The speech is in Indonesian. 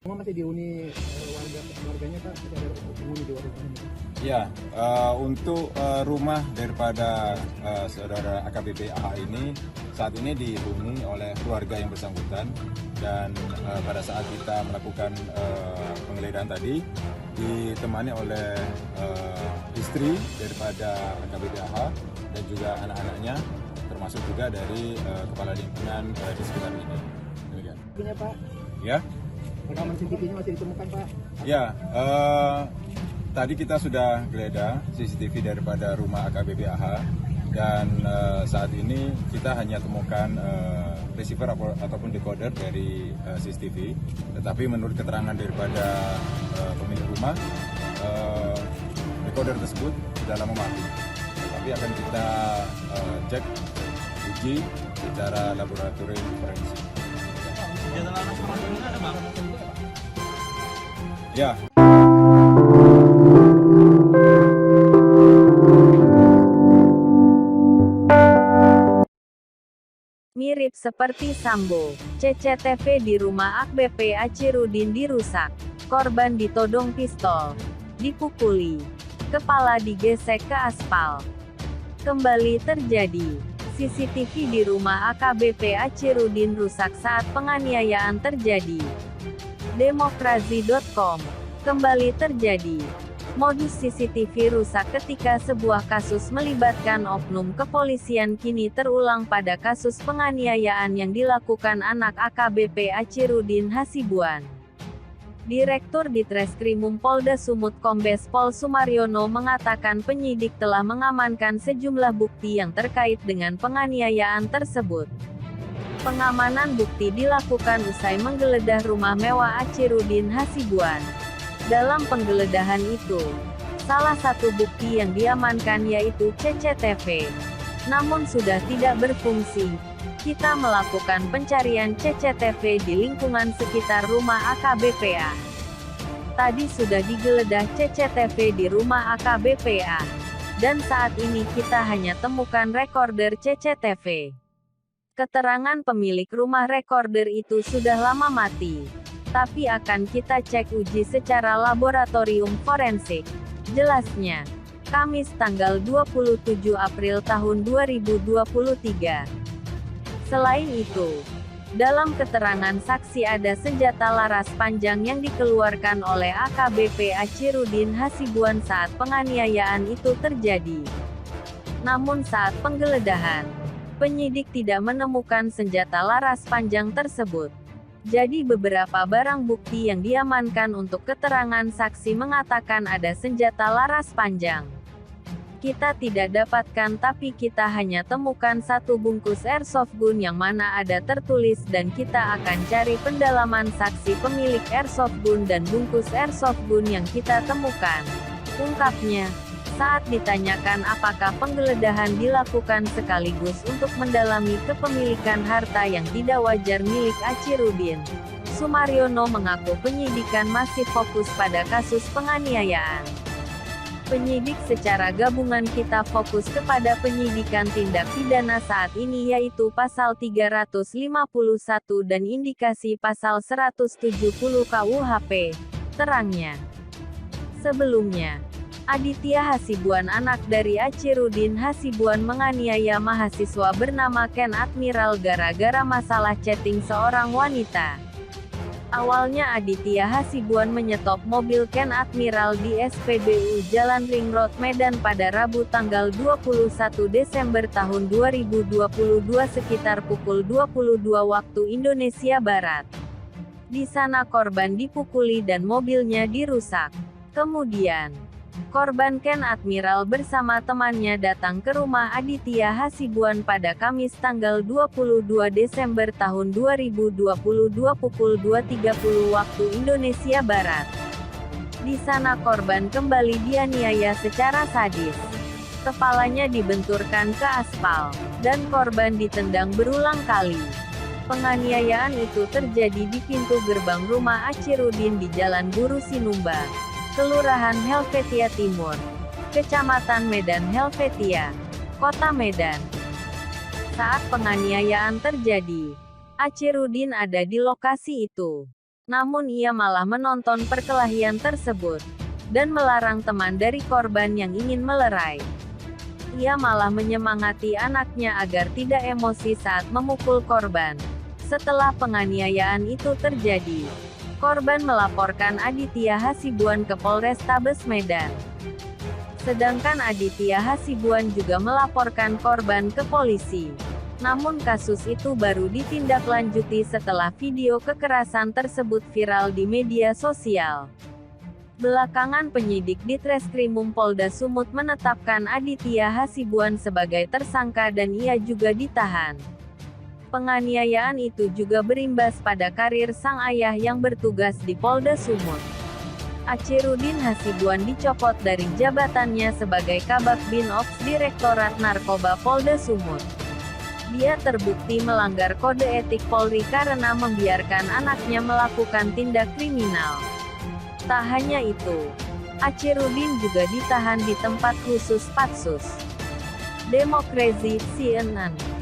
Semua masih dihuni warganya Pak, masih ada penghuni di warga ini. Ya, untuk rumah daripada saudara AKBP AH ini saat ini dihuni oleh keluarga yang bersangkutan, dan pada saat kita melakukan penggeledahan tadi ditemani oleh istri daripada AKBP AH dan juga anak-anaknya, termasuk juga dari kepala lingkungan di sekitar ini. Demikian. Ini Pak, Ya. rekaman CCTV-nya masih ditemukan Pak. Ya, tadi kita sudah geledah CCTV daripada rumah AKBP AH, dan saat ini kita hanya temukan receiver ataupun decoder dari CCTV. Tetapi menurut keterangan daripada pemilik rumah, decoder tersebut sudah lama mati. Tapi akan kita cek, uji secara laboratorium forensik. Senjata laras panjang ada Bang? Ya. Mirip seperti Sambo, CCTV di rumah AKBP Achirudin dirusak. Korban ditodong pistol, dipukuli, kepala digesek ke aspal. Kembali terjadi. CCTV di rumah AKBP Achirudin rusak saat penganiayaan terjadi. Demokrasi.com. Kembali terjadi. Modus CCTV rusak ketika sebuah kasus melibatkan oknum kepolisian kini terulang pada kasus penganiayaan yang dilakukan anak AKBP Achirudin Hasibuan. Direktur Ditreskrimum Polda Sumut Kombes Pol Sumaryono mengatakan penyidik telah mengamankan sejumlah bukti yang terkait dengan penganiayaan tersebut. Pengamanan bukti dilakukan usai menggeledah rumah mewah Achirudin Hasibuan. Dalam penggeledahan itu, salah satu bukti yang diamankan yaitu CCTV. Namun sudah tidak berfungsi. Kita melakukan pencarian CCTV di lingkungan sekitar rumah AKBP-A. Tadi sudah digeledah CCTV di rumah AKBP-A. Dan saat ini kita hanya temukan recorder CCTV. Keterangan pemilik rumah recorder itu sudah lama mati. Tapi akan kita cek uji secara laboratorium forensik. Jelasnya, Kamis tanggal 27 April tahun 2023. Selain itu, dalam keterangan saksi ada senjata laras panjang yang dikeluarkan oleh AKBP Achirudin Hasibuan saat penganiayaan itu terjadi. Namun saat penggeledahan, penyidik tidak menemukan senjata laras panjang tersebut. Jadi beberapa barang bukti yang diamankan untuk keterangan saksi mengatakan ada senjata laras panjang. Kita tidak dapatkan, tapi kita hanya temukan satu bungkus airsoft gun yang mana ada tertulis, dan kita akan cari pendalaman saksi pemilik airsoft gun dan bungkus airsoft gun yang kita temukan, ungkapnya. Saat ditanyakan apakah penggeledahan dilakukan sekaligus untuk mendalami kepemilikan harta yang tidak wajar milik Achirudin, Sumaryono mengaku penyidikan masih fokus pada kasus penganiayaan. Penyidik secara gabungan kita fokus kepada penyidikan tindak pidana saat ini yaitu pasal 351 dan indikasi pasal 170 KUHP, terangnya. Sebelumnya, Aditya Hasibuan, anak dari Achirudin Hasibuan, menganiaya mahasiswa bernama Ken Admiral gara-gara masalah chatting seorang wanita. Awalnya Aditya Hasibuan menyetop mobil Ken Admiral di SPBU Jalan Ring Road Medan pada Rabu tanggal 21 Desember tahun 2022 sekitar pukul 22 waktu Indonesia Barat. Di sana korban dipukuli dan mobilnya dirusak. Kemudian, korban Ken Admiral bersama temannya datang ke rumah Aditya Hasibuan pada Kamis tanggal 22 Desember tahun 2022 pukul 2.30 waktu Indonesia Barat. Di sana korban kembali dianiaya secara sadis. Kepalanya dibenturkan ke aspal, dan korban ditendang berulang kali. Penganiayaan itu terjadi di pintu gerbang rumah Achirudin di Jalan Guru Sinumba, Kelurahan Helvetia Timur, Kecamatan Medan Helvetia, Kota Medan. Saat penganiayaan terjadi, Achirudin ada di lokasi itu. Namun ia malah menonton perkelahian tersebut, dan melarang teman dari korban yang ingin melerai. Ia malah menyemangati anaknya agar tidak emosi saat memukul korban. Setelah penganiayaan itu terjadi, korban melaporkan Aditya Hasibuan ke Polrestabes Medan. Sedangkan Aditya Hasibuan juga melaporkan korban ke polisi. Namun kasus itu baru ditindaklanjuti setelah video kekerasan tersebut viral di media sosial. Belakangan penyidik di Treskrimum Polda Sumut menetapkan Aditya Hasibuan sebagai tersangka dan ia juga ditahan. Penganiayaan itu juga berimbas pada karir sang ayah yang bertugas di Polda Sumut. Achirudin Hasibuan dicopot dari jabatannya sebagai Kabak Bin Ops Direktorat Narkoba Polda Sumut. Dia terbukti melanggar kode etik Polri karena membiarkan anaknya melakukan tindak kriminal. Tak hanya itu, Achirudin juga ditahan di tempat khusus Patsus. Demokrasi CNN.